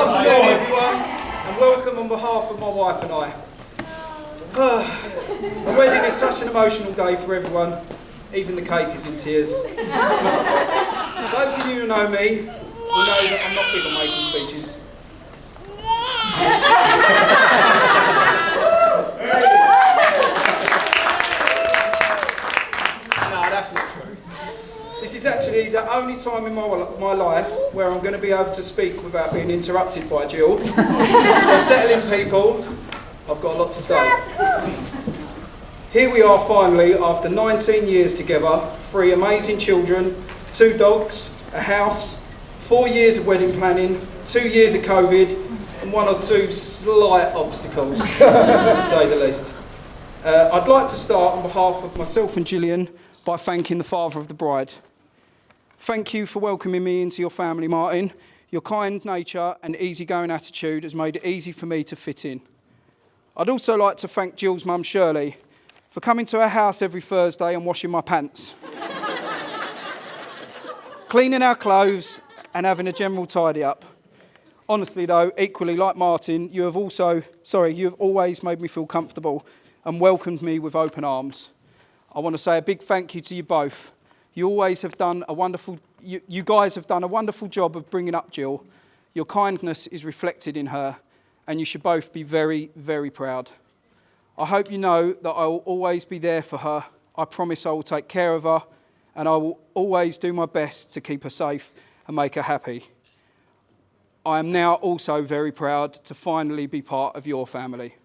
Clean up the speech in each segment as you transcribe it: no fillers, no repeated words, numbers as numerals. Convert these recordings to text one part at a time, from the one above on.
afternoon, everyone, and welcome on behalf of my wife and I. The wedding is such an emotional day for everyone, even the cake is in tears. Those of you who know me will know that I'm not big on making speeches. No, that's not true. This is actually the only time in my life where I'm going to be able to speak without being interrupted by Gill. So settle in, people. I've got a lot to say. Here we are finally, after 19 years together, 3 amazing children, 2 dogs, a house, 4 years of wedding planning, 2 years of COVID, and 1 or 2 slight obstacles, to say the least. I'd like to start on behalf of myself and Gillian by thanking the father of the bride. Thank you for welcoming me into your family, Martin. Your kind nature and easygoing attitude has made it easy for me to fit in. I'd also like to thank Gill's mum, Shirley, for coming to our house every Thursday and washing my pants, cleaning our clothes and having a general tidy up. Honestly though, equally like Martin, you have always made me feel comfortable and welcomed me with open arms. I want to say a big thank you to you both. You guys have done a wonderful job of bringing up Gill. Your kindness is reflected in her, and you should both be very, very proud. I hope you know that I will always be there for her. I promise I will take care of her, and I will always do my best to keep her safe and make her happy. I am now also very proud to finally be part of your family.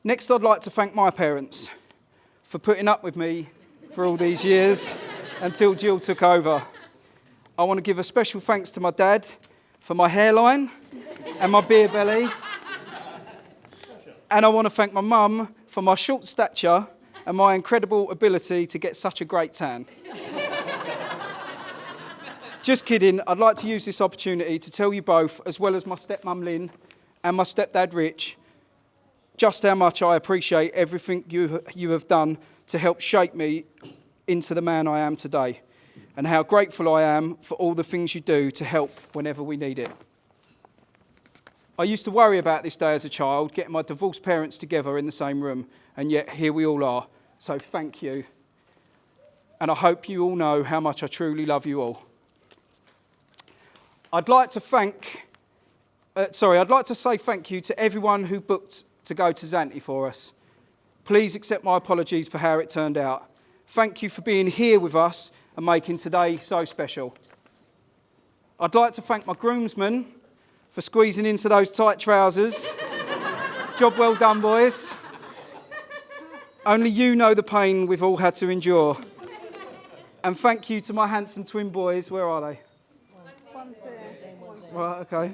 Next, I'd like to thank my parents for putting up with me for all these years until Gill took over. I want to give a special thanks to my dad for my hairline and my beer belly. And I want to thank my mum for my short stature and my incredible ability to get such a great tan. Just kidding, I'd like to use this opportunity to tell you both, as well as my stepmum Lynn and my stepdad Rich, just how much I appreciate everything you have done to help shape me into the man I am today, and how grateful I am for all the things you do to help whenever we need it. I used to worry about this day as a child, getting my divorced parents together in the same room, and yet here we all are. So thank you. And I hope you all know how much I truly love you all. I'd like to say thank you to everyone who booked to go to Zante for us. Please accept my apologies for how it turned out. Thank you for being here with us and making today so special. I'd like to thank my groomsmen for squeezing into those tight trousers. Job well done, boys. Only you know the pain we've all had to endure. And thank you to my handsome twin boys. Where are they? Right, okay.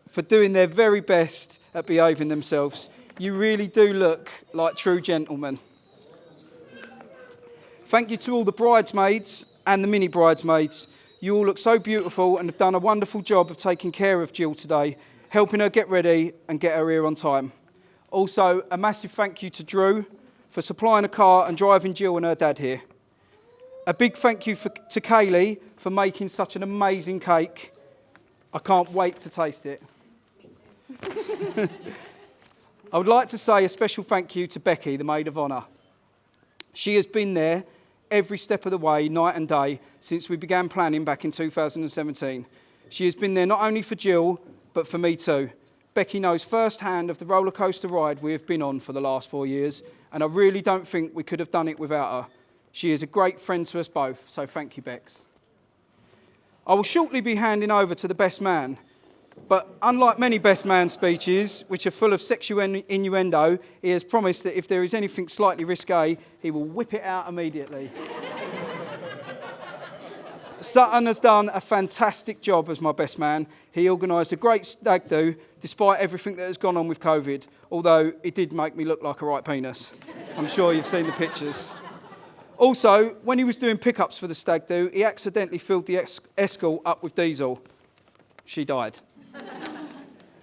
For doing their very best at behaving themselves. You really do look like true gentlemen. Thank you to all the bridesmaids and the mini bridesmaids. You all look so beautiful and have done a wonderful job of taking care of Gill today, helping her get ready and get her here on time. Also, a massive thank you to Drew for supplying a car and driving Gill and her dad here. A big thank you to Kaylee for making such an amazing cake. I can't wait to taste it. I would like to say a special thank you to Becky, the maid of honour. She has been there every step of the way, night and day, since we began planning back in 2017. She has been there not only for Gill, but for me too. Becky knows firsthand of the roller coaster ride we have been on for the last 4 years, and I really don't think we could have done it without her. She is a great friend to us both, so thank you, Bex. I will shortly be handing over to the best man, but unlike many best man speeches, which are full of sexual innuendo, he has promised that if there is anything slightly risque, he will whip it out immediately. Sutton has done a fantastic job as my best man. He organised a great stag do, despite everything that has gone on with COVID, although it did make me look like a right penis. I'm sure you've seen the pictures. Also, when he was doing pickups for the stag do, he accidentally filled the Escort up with diesel. She died.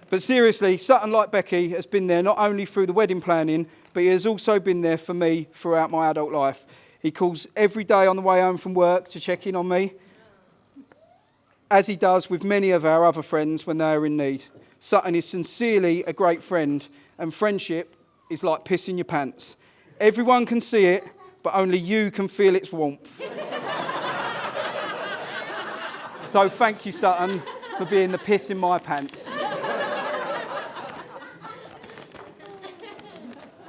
But seriously, Sutton, like Becky, has been there not only through the wedding planning, but he has also been there for me throughout my adult life. He calls every day on the way home from work to check in on me. as he does with many of our other friends when they are in need. Sutton is sincerely a great friend, and friendship is like pissing your pants. Everyone can see it, but only you can feel its warmth. So thank you, Sutton, for being the piss in my pants.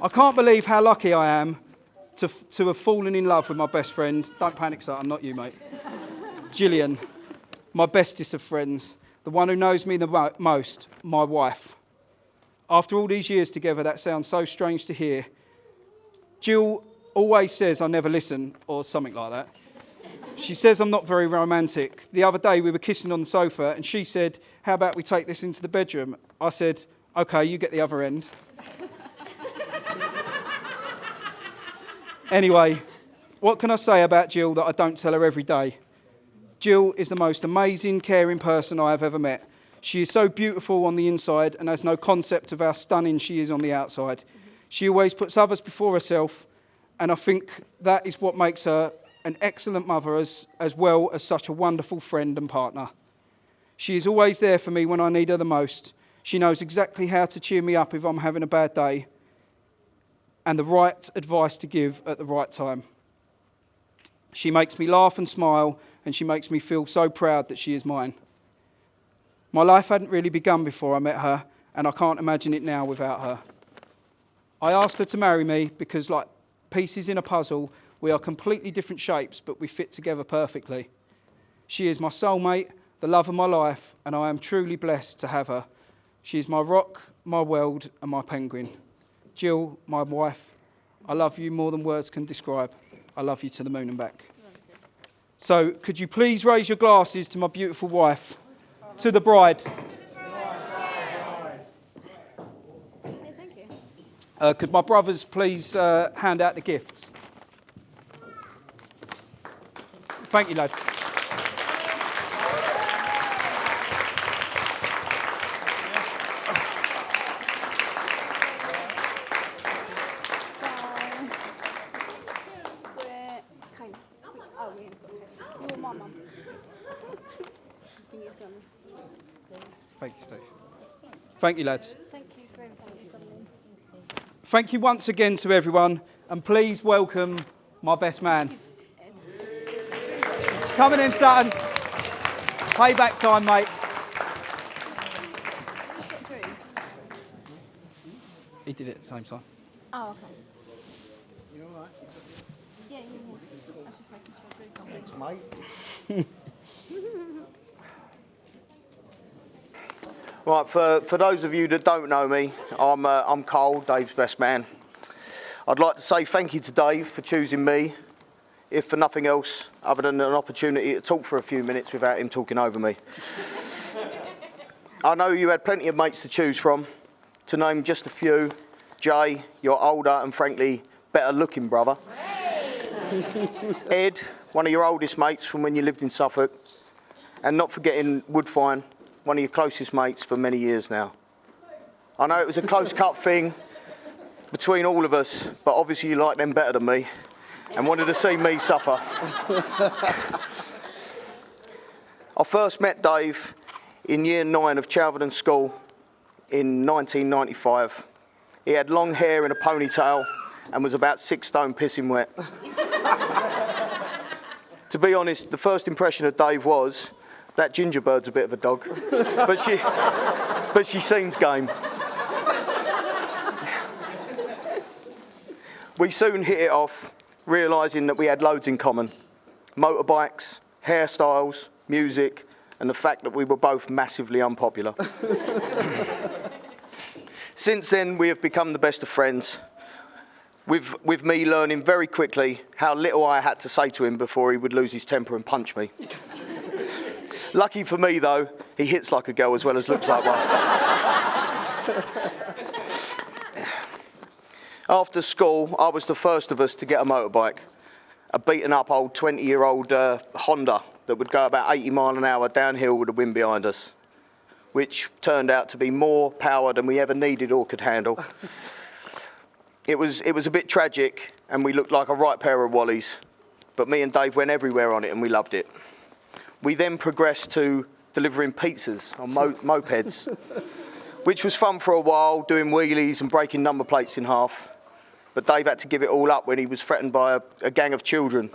I can't believe how lucky I am to have fallen in love with my best friend. Don't panic, Sutton, not you, mate. Gillian, my bestest of friends, the one who knows me the most, my wife. After all these years together, that sounds so strange to hear. Gill always says I never listen, or something like that. She says I'm not very romantic. The other day we were kissing on the sofa and she said, how about we take this into the bedroom? I said, okay, you get the other end. Anyway, what can I say about Gill that I don't tell her every day? Gill is the most amazing, caring person I have ever met. She is so beautiful on the inside and has no concept of how stunning she is on the outside. She always puts others before herself, and I think that is what makes her an excellent mother as well as such a wonderful friend and partner. She is always there for me when I need her the most. She knows exactly how to cheer me up if I'm having a bad day and the right advice to give at the right time. She makes me laugh and smile, and she makes me feel so proud that she is mine. My life hadn't really begun before I met her, and I can't imagine it now without her. I asked her to marry me because, like pieces in a puzzle, we are completely different shapes, but we fit together perfectly. She is my soulmate, the love of my life, and I am truly blessed to have her. She is my rock, my world, and my penguin. Gill, my wife, I love you more than words can describe. I love you to the moon and back. So, could you please raise your glasses to my beautiful wife, to the bride. Thank you. Could my brothers please hand out the gifts? Thank you, lads. Thank you, Steve. Thank you, lads. Thank you for everything, Dominic. Thank you once again to everyone, and please welcome my best man. Coming in, Sutton. Payback time, mate. He did it at the same time. Oh, okay. You all right? Yeah, I was just making sure. Thanks, mate. Right, for those of you that don't know me, I'm Cole, Dave's best man. I'd like to say thank you to Dave for choosing me, if for nothing else other than an opportunity to talk for a few minutes without him talking over me. I know you had plenty of mates to choose from. To name just a few, Jay, your older and frankly better looking brother. Ed, one of your oldest mates from when you lived in Suffolk. And not forgetting Woodfine, one of your closest mates for many years now. I know it was a close cut thing between all of us, but obviously you like them better than me and wanted to see me suffer. I first met Dave in year 9 of Chelverton School in 1995. He had long hair in a ponytail and was about 6 stone pissing wet. To be honest, the first impression of Dave was, that gingerbird's a bit of a dog, but she seems game. We soon hit it off, realising that we had loads in common. Motorbikes, hairstyles, music, and the fact that we were both massively unpopular. Since then, we have become the best of friends, with me learning very quickly how little I had to say to him before he would lose his temper and punch me. Lucky for me, though, he hits like a girl as well as looks like one. After school, I was the first of us to get a motorbike, a beaten-up old 20-year-old Honda that would go about 80 miles an hour downhill with the wind behind us, which turned out to be more power than we ever needed or could handle. It was a bit tragic, and we looked like a right pair of wallies, but me and Dave went everywhere on it, and we loved it. We then progressed to delivering pizzas on mopeds, which was fun for a while, doing wheelies and breaking number plates in half. But Dave had to give it all up when he was threatened by a gang of children.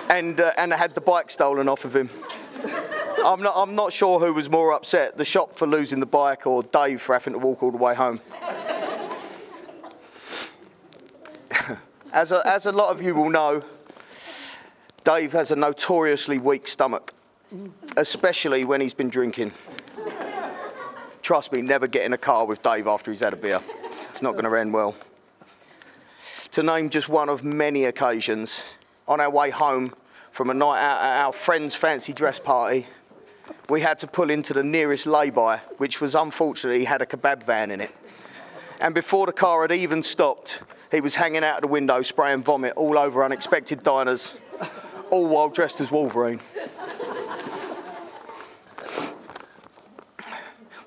and had the bike stolen off of him. I'm not sure who was more upset, the shop for losing the bike or Dave for having to walk all the way home. As a lot of you will know, Dave has a notoriously weak stomach, especially when he's been drinking. Trust me, never get in a car with Dave after he's had a beer. It's not going to end well. To name just one of many occasions, on our way home from a night out at our friend's fancy dress party, we had to pull into the nearest lay-by, which was unfortunately had a kebab van in it. And before the car had even stopped, he was hanging out of the window spraying vomit all over unexpected diners, all while dressed as Wolverine.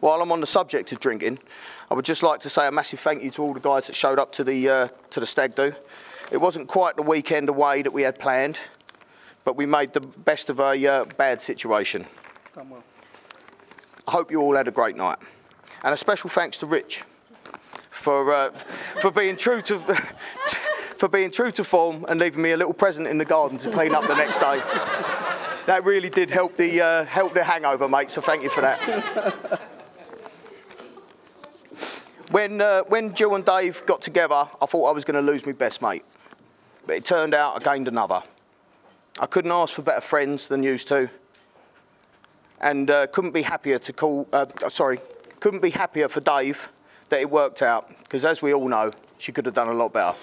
While I'm on the subject of drinking, I would just like to say a massive thank you to all the guys that showed up to the stag do. It wasn't quite the weekend away that we had planned, but we made the best of a bad situation. Done well. I hope you all had a great night. And a special thanks to Rich for being true to form and leaving me a little present in the garden to clean up the next day. That really did help the hangover, mate, so thank you for that. When Gill and Dave got together, I thought I was going to lose my best mate. But it turned out I gained another. I couldn't ask for better friends than used to. And couldn't be happier for Dave that it worked out, because as we all know, she could have done a lot better.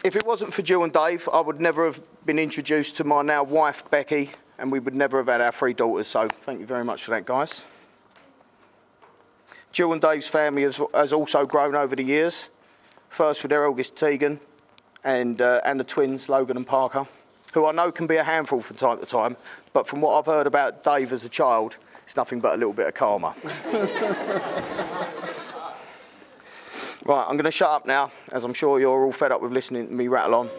If it wasn't for Gill and Dave, I would never have been introduced to my now wife, Becky, and we would never have had our 3 daughters, so thank you very much for that, guys. Gill and Dave's family has also grown over the years, first with their eldest Tegan and the twins, Logan and Parker, who I know can be a handful from time to time, but from what I've heard about Dave as a child, it's nothing but a little bit of karma. Right, I'm going to shut up now, as I'm sure you're all fed up with listening to me rattle on.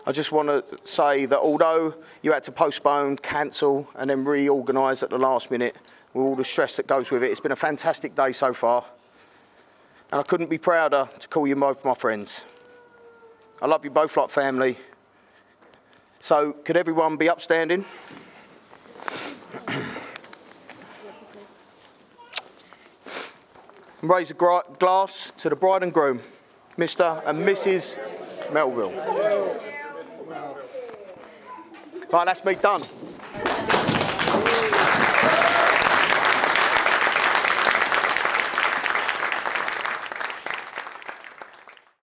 I just want to say that although you had to postpone, cancel, and then reorganise at the last minute, with all the stress that goes with it, it's been a fantastic day so far. And I couldn't be prouder to call you both my friends. I love you both like family. So, could everyone be upstanding? And raise a glass to the bride and groom, Mr. and Mrs. Melville. Right, that's me done.